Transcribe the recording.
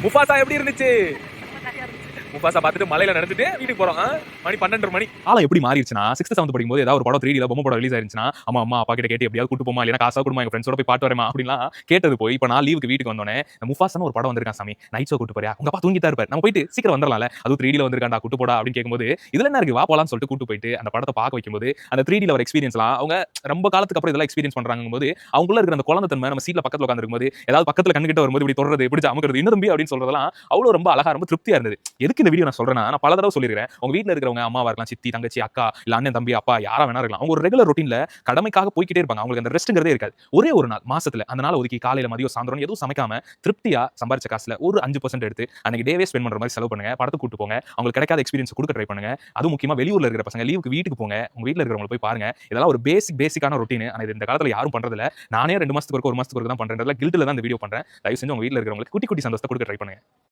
Mufasa எப்படி இருந்துச்சு? Mufasa பார்த்துட்டு மலையில நடந்துட்டு வீட்டுக்கு போறோம். மணி 12:30 மணி. காலம் எப்படி மாறிடுச்சுன்னா 6th 7th படிக்கும்போது ஏதாவது ஒரு படம் 3Dல பொம்மை படம் ரிலீஸ் ஆயிருச்சுன்னா அம்மா அம்மா அப்பா கிட்ட கேட்டு எப்படியாவது கூட்டு போமா இல்லையா காசா கொடுமா எங்க ஃப்ரெண்ட்ஸோட போய் பாட்டு வரமா அப்படிலாம் கேட்டது போய் இப்போ நான் லீவுக்கு வீட்டுக்கு வந்தோடனே முஃபாசான்னு ஒரு படம் வந்திருக்கான் சாமி நைட் ஷோ கூட்டு போறியா உங்க அப்பா தூங்கிட்டா இருப்பார் நம்ம போயிட்டு சீக்கிரம் வந்துடலாம்ல அது 3Dல வந்திருக்காண்டா கூட்டு போடா அப்படின்னு கேட்கும்போது இதுல என்ன இருக்கு வா போலான்னு சொல்லிட்டு கூட்டு போயிட்டு அந்த படத்தை பார்க்க வைக்கும்போது அந்த 3Dல ஒரு எக்ஸ்பீரியன்ஸ்லாம் அவங்க ரொம்ப காலத்துக்கு அப்புறம் இதெல்லாம் எக்ஸ்பீரியன்ஸ் பண்றாங்க போது அவங்களுக்குள்ள இருக்கிற அந்த குழந்தை தன்மை நம்ம சீட்ல பக்கத்துல உட்காந்துருக்கும் போது ஏதாவது பக்கத்துல கண்ணுகிட்ட வரும்போது இப்படி தொடர்றது பிடிச்ச அமுக்கிறது இன்னும் தம்பி அப்படின்னு சொல்றதெல்லாம் அவ்வளவு ரொம்ப அழகா ரொம்ப திருப்தியா இருந்தது. எதுக்கு இந்த வீடியோ நான் சொல்றேன்னா நான் பல தடவை சொல்லிருக்கேன் உங்க வீட்டுல இருக்கிறவங்க அம்மாவா இருக்கலாம் சித்தி தங்கச்சி அக்கா இல்ல அண்ணன் தம்பி அப்பா யாரா வேணா இருக்கலாம் அவங்க ஒரு ரெகுலர் ரொட்டீன்ல கடமைக்காக போய்கிட்டே இருப்பாங்க அவங்களுக்கு அந்த ரெஸ்ட்ங்கிறதே இருக்காது ஒரே ஒரு நாள் மாசத்துல அந்த நாள் ஒதுக்கி காலையில மதியம் சாயந்தரம் எதுவும் சமைக்காம திருப்தியா சம்பாரிச்ச காசுல ஒரு 5% எடுத்து அன்னைக்கு டேவே ஸ்பெண்ட் பண்ற மாதிரி செலவு பண்ணுங்க படத்துக்கு கூட்டு போங்க அவங்களுக்கு கிடைக்காத எக்ஸ்பீரியன்ஸ் கொடுக்க ட்ரை பண்ணுங்க அதுவும் முக்கியமா வெளியூர்ல இருக்கிற பசங்க லீவுக்கு வீட்டுக்கு போங்க உங்க வீட்டுல இருக்கிறவங்க போய் பாருங்க இதெல்லாம் ஒரு பேசிக்கான ரொட்டீன் ஆனா இந்த காலத்துல யாரும் பண்றது இல்ல நானே 2 மாசத்துக்கு ஒரு மாசத்துக்கு தான் பண்றேன் கில்ட்ல தான் இந்த வீடியோ பண்றேன் தயவு செஞ்சு உங்க வீட்டுல இருக்கிறவங்களுக்கு குட்டி குட்டி சந்தோஷத்தை கொடுக்க ட்ரை பண்ணுங்க.